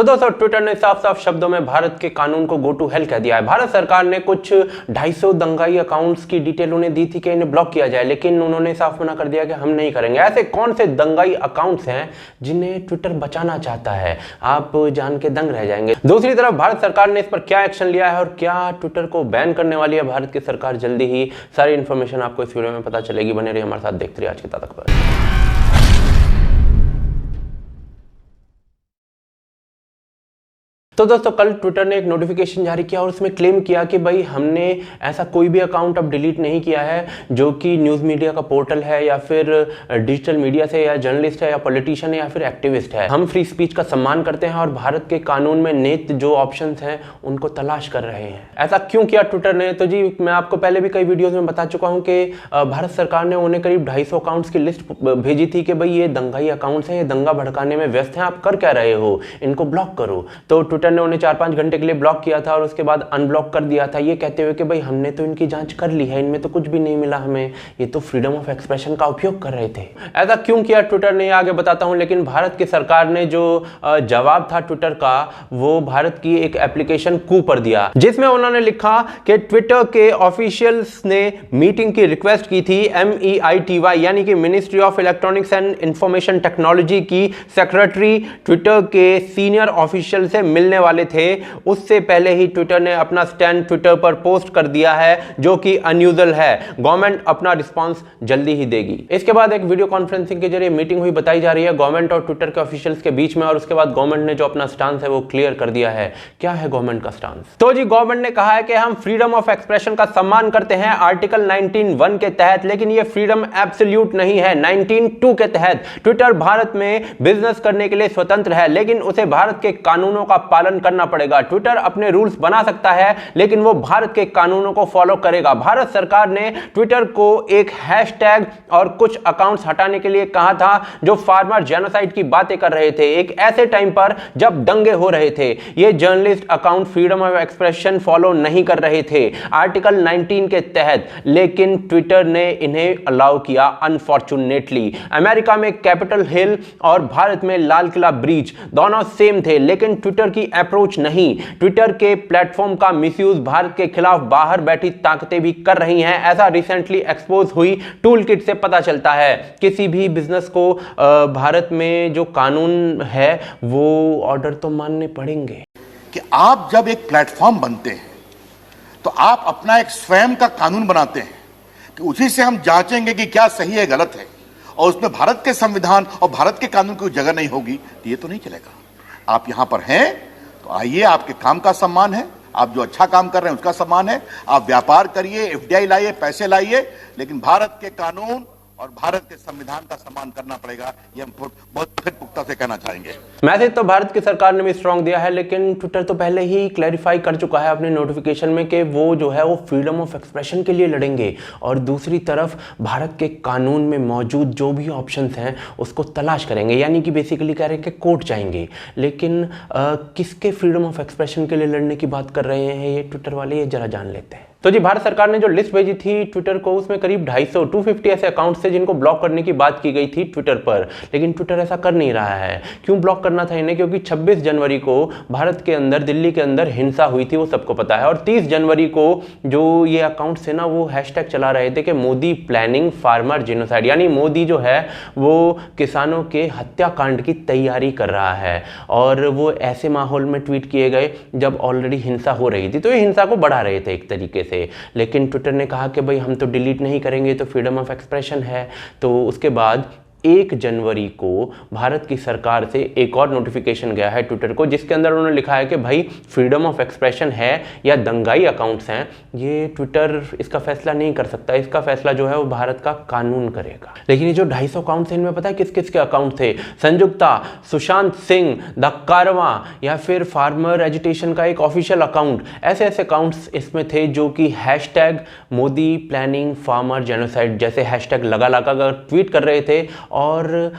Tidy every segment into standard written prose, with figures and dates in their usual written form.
तो दोस्तों ट्विटर ने साफ साफ शब्दों में भारत के कानून को गो टू हेल कह दिया है। भारत सरकार ने कुछ 250 दंगाई अकाउंट्स की डिटेल उन्हें दी थी कि इन्हें ब्लॉक किया जाए, लेकिन उन्होंने साफ मना कर दिया कि हम नहीं करेंगे। ऐसे कौन से दंगाई अकाउंट्स हैं जिन्हें ट्विटर बचाना चाहता है, आप जान के दंग रह जाएंगे। दूसरी तरफ भारत सरकार ने इस पर क्या एक्शन लिया है और क्या ट्विटर को बैन करने वाली है भारत की सरकार जल्दी ही, सारी इंफॉर्मेशन आपको इस वीडियो में पता चलेगी। बने रहिए हमारे साथ, देखते रहिए आज की ताज़ा खबर। तो दोस्तों कल ट्विटर ने एक नोटिफिकेशन जारी किया और उसमें क्लेम किया कि भाई हमने ऐसा कोई भी अकाउंट अब डिलीट नहीं किया है जो कि न्यूज़ मीडिया का पोर्टल है या फिर डिजिटल मीडिया से या जर्नलिस्ट है या पॉलिटिशियन है या फिर एक्टिविस्ट है। हम फ्री स्पीच का सम्मान करते हैं और भारत के कानून में निहित जो ऑप्शंस हैं उनको तलाश कर रहे हैं। ऐसा क्यों किया ट्विटर ने? तो जी मैं आपको पहले भी कई वीडियोज में बता चुका हूँ कि भारत सरकार ने उन्हें करीब 250 अकाउंट्स की लिस्ट भेजी थी कि भाई ये दंगाई अकाउंट्स हैं, ये दंगा भड़काने में व्यस्त हैं, आप कर क्या रहे हो, इनको ब्लॉक करो। तो ट्विटर ने उन्हें 4-5 घंटे के लिए ब्लॉक किया था और उसके बाद अनब्लॉक कर दिया था, ये कहते हुए कि भाई हमने तो इनकी जांच कर ली है, इनमें तो कुछ भी नहीं मिला हमें, ये तो फ्रीडम ऑफ एक्सप्रेशन का उपयोग कर रहे थे। ऐसा क्यों किया ट्विटर ने, आगे बताता हूं। लेकिन भारत की सरकार ने जो जवाब था ट्विटर का, वो भारत की एक एप्लीकेशन कू पर दिया, जिसमें उन्होंने लिखा कि ट्विटर के ऑफिशियल्स ने मीटिंग की रिक्वेस्ट की थी। MEITY यानी कि ministry of electronics and information technology की सेक्रेटरी ट्विटर के सीनियर ऑफिशियल से मिलने वाले थे। उससे पहले ही ट्विटर ने अपना स्टैंड ट्विटर पर पोस्ट कर दिया है, जो कि अनयूजुअल है। गवर्नमेंट अपना रिस्पांस जल्दी ही देगी। इसके बाद एक वीडियो कॉन्फ्रेंसिंग के जरिए मीटिंग हुई बताई जा रही है गवर्नमेंट और ट्विटर के ऑफिशियल्स के बीच में, और उसके बाद गवर्नमेंट ने जो अपना स्टांस है वो क्लियर कर दिया है। क्या है गवर्नमेंट का स्टांस? तो जी गवर्नमेंट ने कहा है कि हम फ्रीडम ऑफ एक्सप्रेशन का सम्मान करते हैं आर्टिकल 19(1) के तहत, लेकिन ये फ्रीडम एब्सोल्यूट नहीं है। 19(2) के तहत ट्विटर भारत में बिजनेस करने के लिए स्वतंत्र है, लेकिन उसे भारत के कानूनों का पालन करना पड़ेगा। ट्विटर अपने रूल्स बना सकता है, लेकिन वो भारत के कानूनों को फॉलो करेगा। भारत सरकार ने ट्विटर को एक हैशटैग और कुछ अकाउंट्स हटाने के लिए कहा था जो फार्मर जेनोसाइड की बातें कर रहे थे, एक ऐसे टाइम पर जब दंगे हो रहे थे। ये journalist account freedom of expression follow नहीं कर रहे थे आर्टिकल 19 के तहत, लेकिन ट्विटर ने इन्हें अलाउ किया अनफॉर्चुनेटली। अमेरिका में कैपिटल हिल और भारत में लाल किला ब्रिज दोनों सेम थे, लेकिन ट्विटर की अप्रोच नहीं। ट्विटर के प्लेटफॉर्म का मिसयूज भारत के खिलाफ बाहर बैठी ताकतें भी कर रही हैं, ऐसा रिसेंटली एक्सपोज हुई टूल किट से पता चलता है। किसी भी बिजनेस को भारत में जो कानून है वो ऑर्डर तो मानने पड़ेंगे। कि आप जब एक प्लेटफॉर्म बनते हैं तो आप अपना एक स्वयं का कानून बनाते हैं कि उसी से हम जांचेंगे कि क्या सही है गलत है, और उसमें भारत के संविधान और भारत के कानून की जगह नहीं होगी तो ये तो नहीं चलेगा। आप यहां पर हैं तो आइए, आपके काम का सम्मान है, आप जो अच्छा काम कर रहे हैं उसका सम्मान है, आप व्यापार करिए, FDI लाइए, पैसे लाइए, लेकिन भारत के कानून और भारत के संविधान का सम्मान करना पड़ेगा। ये हम बहुत फिर पुख्ता से कहना चाहेंगे। मैसेज तो भारत की सरकार ने भी स्ट्रांग दिया है, लेकिन ट्विटर तो पहले ही क्लैरिफाई कर चुका है अपने नोटिफिकेशन में कि वो जो है वो फ्रीडम ऑफ एक्सप्रेशन के लिए लड़ेंगे, और दूसरी तरफ भारत के कानून में मौजूद जो भी ऑप्शंस हैं उसको तलाश करेंगे। यानी कि बेसिकली कह रहे हैं कि कोर्ट जाएंगे। लेकिन किसके फ्रीडम ऑफ एक्सप्रेशन के लिए लड़ने की बात कर रहे हैं ये ट्विटर वाले, ये जरा जान लेते हैं। तो जी भारत सरकार ने जो लिस्ट भेजी थी ट्विटर को, उसमें करीब 250 ऐसे अकाउंट्स थे जिनको ब्लॉक करने की बात की गई थी ट्विटर पर, लेकिन ट्विटर ऐसा कर नहीं रहा है। क्यों ब्लॉक करना था इन्हें? क्योंकि 26 जनवरी को भारत के अंदर, दिल्ली के अंदर हिंसा हुई थी, वो सबको पता है। और 30 जनवरी को जो ये अकाउंट्स थे ना, वो हैशटैग चला रहे थे कि मोदी प्लानिंग फार्मर जेनोसाइड, यानी मोदी जो है वो किसानों के हत्याकांड की तैयारी कर रहा है। और वो ऐसे माहौल में ट्वीट किए गए जब ऑलरेडी हिंसा हो रही थी, तो ये हिंसा को बढ़ा रहे थे एक तरीके से। लेकिन ट्विटर ने कहा कि भाई हम तो डिलीट नहीं करेंगे, तो फ्रीडम ऑफ एक्सप्रेशन है। तो उसके बाद 1 जनवरी को भारत की सरकार से एक और नोटिफिकेशन गया है ट्विटर को, जिसके अंदर उन्होंने लिखा है कि भाई फ्रीडम ऑफ एक्सप्रेशन है या दंगाई अकाउंट्स हैं, ये ट्विटर इसका फैसला नहीं कर सकता। इसका फैसला जो है वो भारत का कानून करेगा। लेकिन ये जो 250 अकाउंट्स हैं, इनमें पता है किस किस के अकाउंट थे? संयुक्ता, सुशांत सिंह, द कारवां, या फिर फार्मर एजुटेशन का एक ऑफिशियल अकाउंट, ऐसे ऐसे अकाउंट्स इसमें थे जो कि hashtag Modi planning farmer genocide जैसे हैशटैग लगा लगा कर ट्वीट कर रहे थे और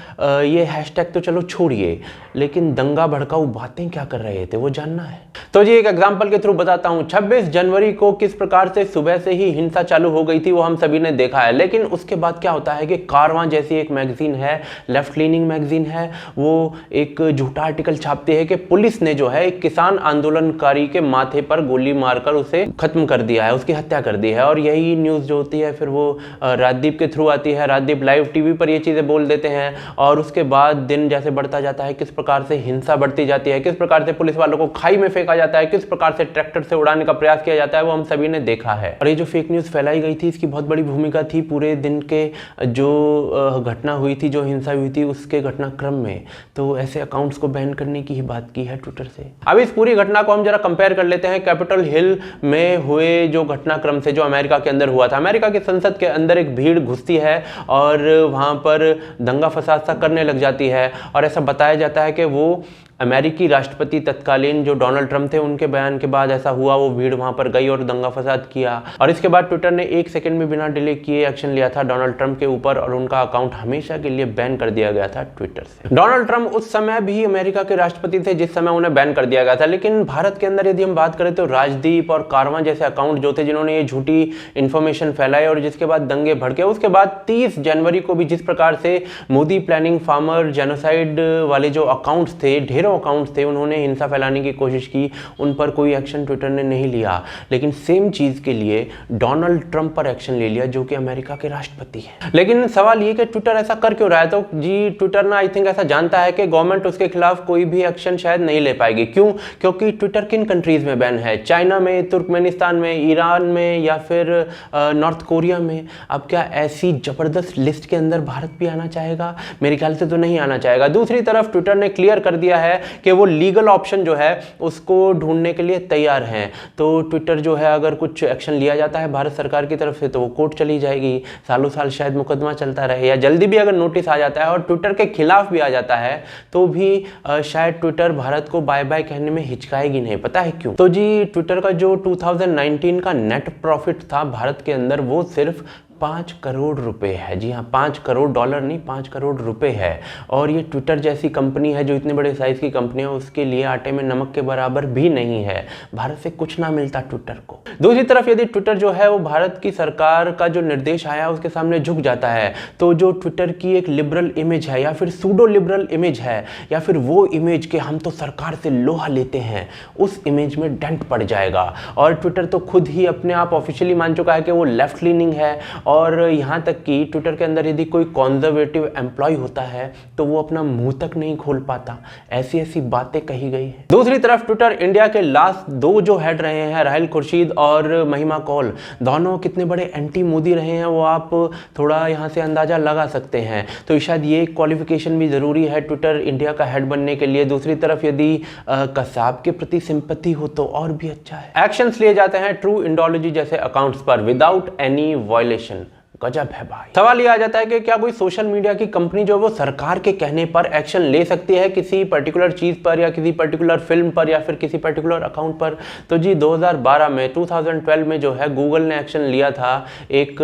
ये हैशटैग तो चलो छोड़िए, लेकिन दंगा भड़काऊ बातें क्या कर रहे थे वो जानना है। तो जी एक एग्जांपल के थ्रू बताता हूं। 26 जनवरी को किस प्रकार से सुबह से ही हिंसा चालू हो गई थी वो हम सभी ने देखा है, लेकिन उसके बाद क्या होता है कि कारवां जैसी एक मैगजीन है, लेफ्ट लीनिंग मैगजीन है, वो एक झूठा आर्टिकल छापती है कि पुलिस ने जो है एक किसान आंदोलनकारी के माथे पर गोली मारकर उसे खत्म कर दिया है, उसकी हत्या कर दी है। और यही न्यूज़ जो होती है फिर वो राजदीप के थ्रू आती है, राजदीप लाइव टीवी पर ये चीज़ें बोल देते हैं। और उसके बाद दिन जैसे बढ़ता जाता है, किस प्रकार से हिंसा बढ़ती जाती है, किस प्रकार से पुलिस वालों को खाई में फेंका जाता है, किस प्रकार से ट्रैक्टर से उड़ाने का प्रयास किया जाता है, वो हम सभी ने देखा है। और ये जो फेक न्यूज़ फैलाई गई थी इसकी बहुत बड़ी भूमिका थी पूरे दिन के जो घटना हुई थी, जो हिंसा हुई थी उसके घटनाक्रम में। तो ऐसे अकाउंट्स को बैन करने की ही बात की है ट्विटर से। अब इस पूरी घटना को हम जरा कंपेयर कर लेते हैं कैपिटल हिल में हुए जो घटनाक्रम से, जो अमेरिका के अंदर हुआ था। अमेरिका की संसद के अंदर एक भीड़ घुसती है और वहां पर दंगा फसाद सा करने लग जाती है, और ऐसा बताया जाता है कि वो अमेरिकी राष्ट्रपति तत्कालीन जो डोनाल्ड ट्रंप थे उनके बयान के बाद ऐसा हुआ, वो भीड़ वहां पर गई और दंगा फसाद किया। और इसके बाद ट्विटर ने 1 सेकंड में बिना डिले किए एक्शन लिया था डोनाल्ड ट्रंप के ऊपर, और उनका अकाउंट हमेशा के लिए बैन कर दिया गया था ट्विटर से। डोनाल्ड ट्रंप उस समय भी अमेरिका के राष्ट्रपति थे जिस समय उन्हें बैन कर दिया गया था, लेकिन भारत के अंदर यदि हम बात करें तो राजदीप और कारवां जैसे अकाउंट जो थे जिन्होंने ये झूठी इंफॉर्मेशन फैलाई और जिसके बाद दंगे भड़के, उसके बाद 30 जनवरी को भी जिस प्रकार से मोदी प्लानिंग फार्मर जेनोसाइड वाले जो अकाउंट्स थे, ढेरों अकाउंट्स थे, उन्होंने हिंसा फैलाने की कोशिश की, उन पर कोई एक्शन ट्विटर ने नहीं लिया। लेकिन सेम चीज के लिए डोनाल्ड ट्रंप पर एक्शन ले लिया जो कि अमेरिका के राष्ट्रपति हैं। लेकिन सवाल ये कि ट्विटर ऐसा कर क्यों रहा है? तो जी ट्विटर ना आई थिंक ऐसा जानता है कि गवर्नमेंट उसके खिलाफ कोई भी एक्शन शायद नहीं ले पाएगी। क्यों? क्योंकि ट्विटर किन कंट्रीज में बैन है? चाइना में, तुर्कमेनिस्तान में, ईरान में या फिर नॉर्थ कोरिया में। अब क्या ऐसी जबरदस्त लिस्ट के अंदर भारत भी आना चाहेगा? मेरे ख्याल से तो नहीं आना चाहेगा। दूसरी तरफ ट्विटर ने क्लियर कर दिया है कि वो लीगल ऑप्शन जो है उसको ढूंढने के लिए तैयार हैं। तो ट्विटर जो है अगर कुछ एक्शन लिया जाता है भारत सरकार की तरफ से तो वो कोर्ट चली जाएगी, सालों साल शायद मुकदमा चलता रहे, या जल्दी भी अगर नोटिस आ जाता है और ट्विटर के खिलाफ भी आ जाता है तो भी शायद ट्विटर भारत को बाय बाय कहने में हिचकाएगी नहीं। पता है क्यों? तो जी ट्विटर का जो 2019 का नेट प्रॉफिट था भारत के अंदर वो सिर्फ 5 करोड़ रुपए है। जी हाँ, 5 करोड़ डॉलर नहीं, 5 करोड़ रुपए है। और ये ट्विटर जैसी कंपनी है जो इतने बड़े साइज की कंपनी है, उसके लिए आटे में नमक के बराबर भी नहीं है। भारत से कुछ ना मिलता ट्विटर को। दूसरी तरफ यदि ट्विटर जो है वो भारत की सरकार का जो निर्देश आया उसके सामने झुक जाता है, तो जो ट्विटर की एक लिबरल इमेज है या फिर सूडो लिबरल इमेज है या फिर वो इमेज के हम तो सरकार से लोहा लेते हैं, उस इमेज में डेंट पड़ जाएगा। और ट्विटर तो खुद ही अपने आप ऑफिशियली मान चुका है कि वो लेफ्ट लीनिंग है, और यहां तक कि ट्विटर के अंदर यदि कोई कॉन्जर्वेटिव एम्प्लॉय होता है तो वो अपना मुंह तक नहीं खोल पाता। ऐसी ऐसी बातें कही गई हैं। दूसरी तरफ ट्विटर इंडिया के लास्ट 2 जो हेड रहे हैं, राहिल खुर्शीद और महिमा कौल, दोनों कितने बड़े एंटी मोदी रहे हैं वो आप थोड़ा यहां से अंदाजा लगा सकते हैं। तो शायद ये क्वालिफिकेशन भी जरूरी है ट्विटर इंडिया का हेड बनने के लिए। दूसरी तरफ यदि कसाब के प्रति सिंपैथी हो तो और भी अच्छा है। एक्शंस लिए जाते हैं ट्रू इंडोलॉजी जैसे अकाउंट्स पर विदाउट एनी वायलेशन। गजब है भाई। सवाल ये आ जाता है कि क्या कोई सोशल मीडिया की कंपनी जो वो सरकार के कहने पर एक्शन ले सकती है किसी पर्टिकुलर चीज पर या किसी पर्टिकुलर फिल्म पर या फिर किसी पर्टिकुलर अकाउंट पर? तो जी 2012 में 2012 में जो है गूगल ने एक्शन लिया था एक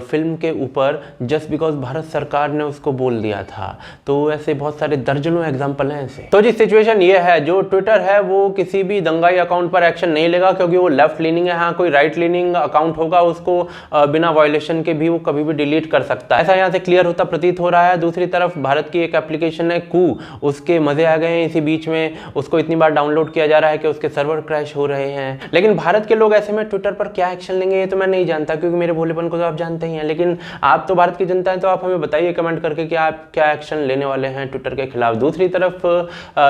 फिल्म के ऊपर जस्ट बिकॉज भारत सरकार ने उसको बोल दिया था। तो ऐसे बहुत सारे दर्जनों एग्जाम्पल हैं ऐसे। तो जी सिचुएशन ये है, जो ट्विटर है वो किसी भी दंगाई अकाउंट पर एक्शन नहीं लेगा क्योंकि वो लेफ्ट लीनिंग है। हाँ, कोई राइट लीनिंग अकाउंट होगा उसको बिना वायलेशन के भी वो कभी भी डिलीट कर सकता है, ऐसा यहाँ से क्लियर होता प्रतीत हो रहा है। दूसरी तरफ भारत की एक एप्लीकेशन है कू, उसके मजे आ गए हैं इसी बीच में, उसको इतनी बार डाउनलोड किया जा रहा है कि उसके सर्वर क्रैश हो रहे हैं। लेकिन भारत के लोग ऐसे में ट्विटर पर क्या एक्शन लेंगे ये तो मैं नहीं जानता, क्योंकि मेरे भोलेपन को तो आप जानते ही हैं। लेकिन आप तो भारत की जनता है, तो आप हमें बताइए कमेंट करके कि आप क्या एक्शन लेने वाले हैं ट्विटर के खिलाफ। दूसरी तरफ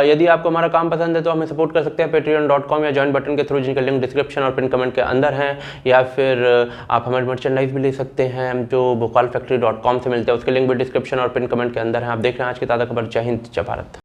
यदि आपको हमारा काम पसंद है तो हमें सपोर्ट कर सकते हैं patreon.com या ज्वाइन बटन के थ्रू, जिनका लिंक डिस्क्रिप्शन और पिन कमेंट के अंदर है, या फिर आप हमारे मर्चेंडाइज भी ले सकते हैं जो भोपालफैक्ट्री.com से मिलते हैं, उसके लिंक भी डिस्क्रिप्शन और पिन कमेंट के अंदर है। आप देख रहे हैं आज की ताज़ा खबर। जय हिंद, जय भारत।